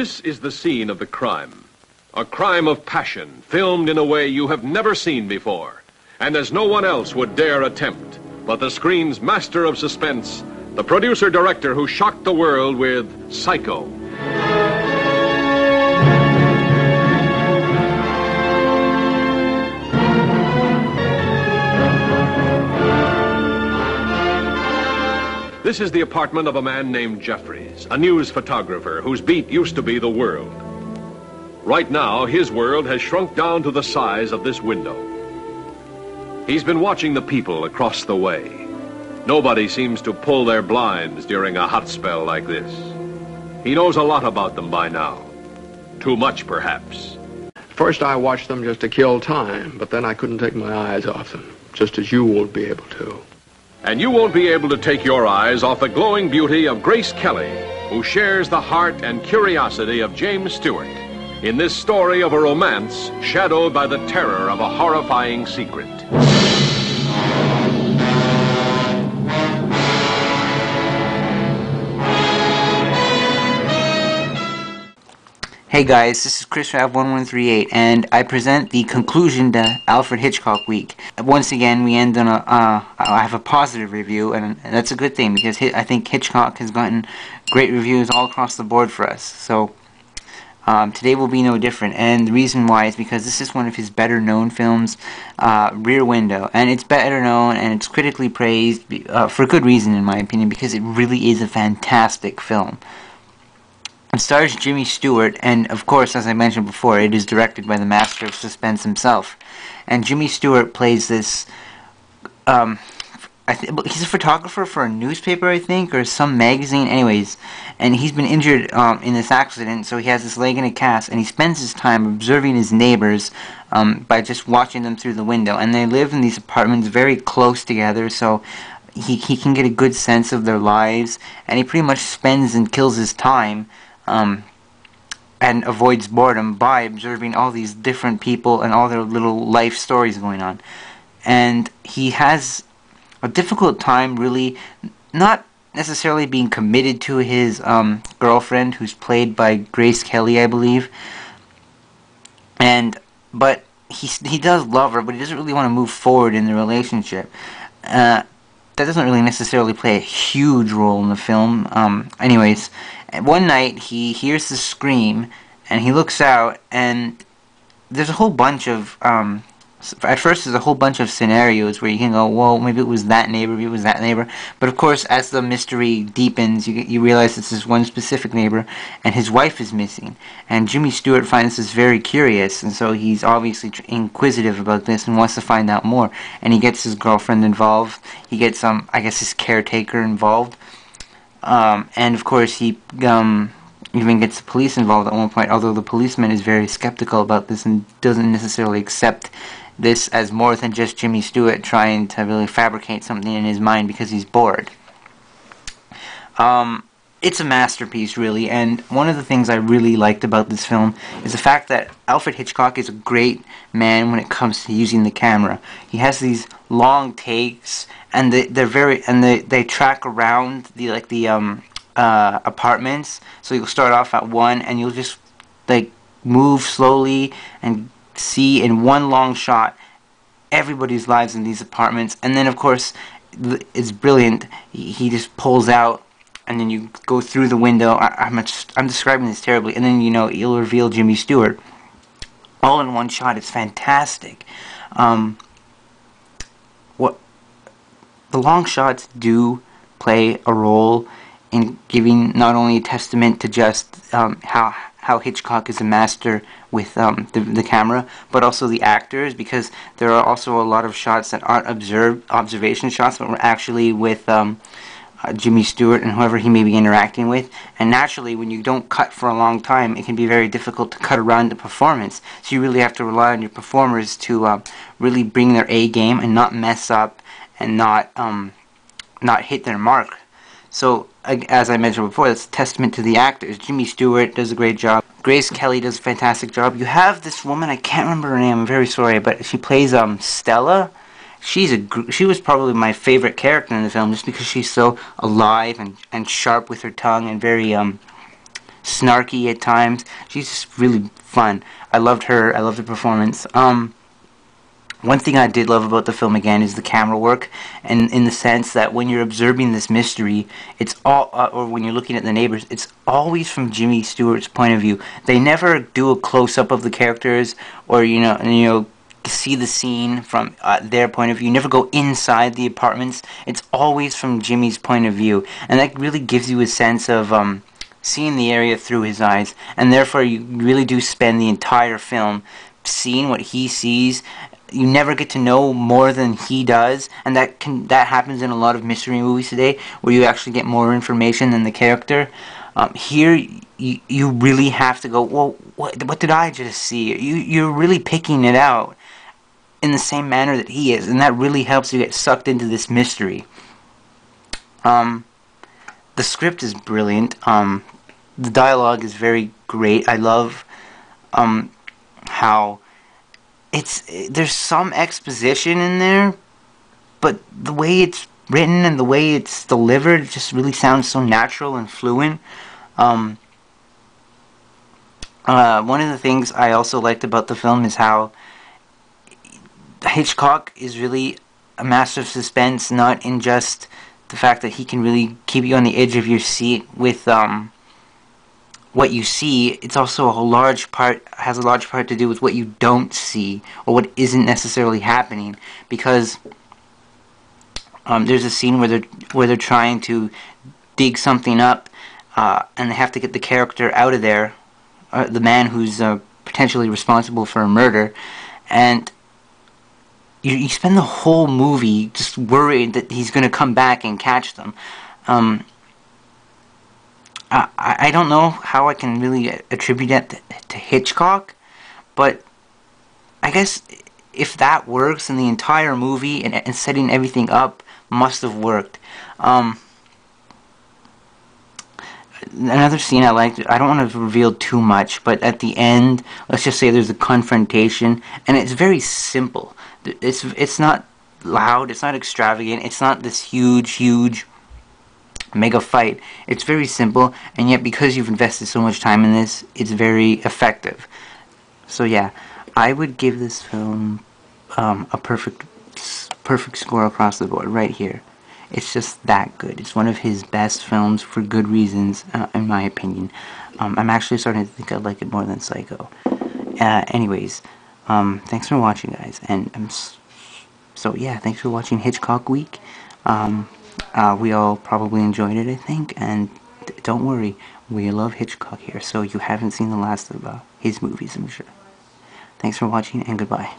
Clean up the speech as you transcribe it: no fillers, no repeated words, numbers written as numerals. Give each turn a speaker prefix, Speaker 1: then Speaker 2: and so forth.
Speaker 1: This is the scene of the crime. A crime of passion, filmed in a way you have never seen before, and as no one else would dare attempt. But the screen's master of suspense, the producer-director who shocked the world with Psycho. This is the apartment of a man named Jeffries, a news photographer whose beat used to be the world. Right now, his world has shrunk down to the size of this window. He's been watching the people across the way. Nobody seems to pull their blinds during a hot spell like this. He knows a lot about them by now. Too much, perhaps.
Speaker 2: First, I watched them just to kill time, but then I couldn't take my eyes off them, just as you won't be able to.
Speaker 1: And you won't be able to take your eyes off the glowing beauty of Grace Kelly, who shares the heart and curiosity of James Stewart in this story of a romance shadowed by the terror of a horrifying secret.
Speaker 3: Hey guys, this is Crisrav1138, and I present the conclusion to Alfred Hitchcock Week. Once again, we end on I have a positive review, and that's a good thing, because I think Hitchcock has gotten great reviews all across the board for us. So, today will be no different, and the reason why is because this is one of his better-known films, Rear Window, and it's better known, and it's critically praised for good reason, in my opinion, because it really is a fantastic film. It stars Jimmy Stewart, and of course, as I mentioned before, it is directed by the master of suspense himself. And Jimmy Stewart plays this, he's a photographer for a newspaper, I think, or some magazine, anyways. And he's been injured in this accident, so he has his leg in a cast, and he spends his time observing his neighbors by just watching them through the window. And they live in these apartments very close together, so he can get a good sense of their lives, and he pretty much spends and kills his time and avoids boredom by observing all these different people and all their little life stories going on. And he has a difficult time really not necessarily being committed to his girlfriend, who's played by Grace Kelly, I believe. But he does love her, but he doesn't really want to move forward in the relationship. That doesn't really necessarily play a huge role in the film. Anyways, one night he hears the scream, and he looks out, and there's a whole bunch of, at first there's a whole bunch of scenarios where you can go, well, maybe it was that neighbor, maybe it was that neighbor. But of course, as the mystery deepens, you realize it's this one specific neighbor, and his wife is missing. And Jimmy Stewart finds this very curious, and so he's obviously inquisitive about this and wants to find out more. And he gets his girlfriend involved. He gets, I guess, his caretaker involved. And of course, he even gets the police involved at one point, although the policeman is very skeptical about this and doesn't necessarily accept this as more than just Jimmy Stewart trying to really fabricate something in his mind because he's bored. It's a masterpiece, really, and one of the things I really liked about this film is the fact that Alfred Hitchcock is a great man when it comes to using the camera. He has these long takes, and they track around the apartments. So you'll start off at one, and you'll just like move slowly and see in one long shot everybody's lives in these apartments. And then, of course, it's brilliant. He just pulls out, and then you go through the window. I'm describing this terribly, and then you'll reveal Jimmy Stewart all in one shot. It's fantastic. The long shots do play a role in giving not only a testament to just how Hitchcock is a master with the camera, but also the actors, because there are also a lot of shots that aren't observation shots, but were actually with Jimmy Stewart and whoever he may be interacting with. And naturally, when you don't cut for a long time, it can be very difficult to cut around the performance. So you really have to rely on your performers to really bring their A game and not mess up and not hit their mark. So, as I mentioned before, that's a testament to the actors. Jimmy Stewart does a great job. Grace Kelly does a fantastic job. You have this woman, I can't remember her name, I'm very sorry, but she plays Stella. She was probably my favorite character in the film, just because she's so alive and sharp with her tongue and very snarky at times. She's just really fun. I loved her. I loved the performance. One thing I did love about the film again is the camera work, and in the sense that when you're observing this mystery, it's all, or when you're looking at the neighbors, it's always from Jimmy Stewart's point of view. They never do a close-up of the characters, or see the scene from their point of view. You never go inside the apartments. It's always from Jimmy's point of view, and that really gives you a sense of seeing the area through his eyes, and therefore you really do spend the entire film seeing what he sees. You never get to know more than he does, and that happens in a lot of mystery movies today, where you actually get more information than the character. Here, you really have to go, well, what did I just see? You're really picking it out in the same manner that he is, and that really helps you get sucked into this mystery. The script is brilliant. The dialogue is very great. I love how there's some exposition in there, but the way it's written and the way it's delivered just really sounds so natural and fluent. One of the things I also liked about the film is how Hitchcock is really a master of suspense, not in just the fact that he can really keep you on the edge of your seat with what you see. It's also has a large part to do with what you don't see, or what isn't necessarily happening, because there's a scene where they're trying to dig something up, and they have to get the character out of there, the man who's potentially responsible for a murder, and you spend the whole movie just worried that he's going to come back and catch them. I don't know how I can really attribute that to Hitchcock, but I guess if that works, then the entire movie and setting everything up must have worked. Another scene I liked, I don't want to reveal too much, but at the end, let's just say there's a confrontation, and it's very simple. It's not loud, it's not extravagant, it's not this huge mega fight. It's very simple, and yet because you've invested so much time in this, it's very effective. So yeah, I would give this film a perfect score across the board right here. It's just that good. It's one of his best films for good reasons, in my opinion. I'm actually starting to think I like it more than Psycho. Anyways, thanks for watching, guys, and so yeah, thanks for watching Hitchcock Week. We all probably enjoyed it, I think, and don't worry, we love Hitchcock here, so you haven't seen the last of his movies, I'm sure. Thanks for watching, and goodbye.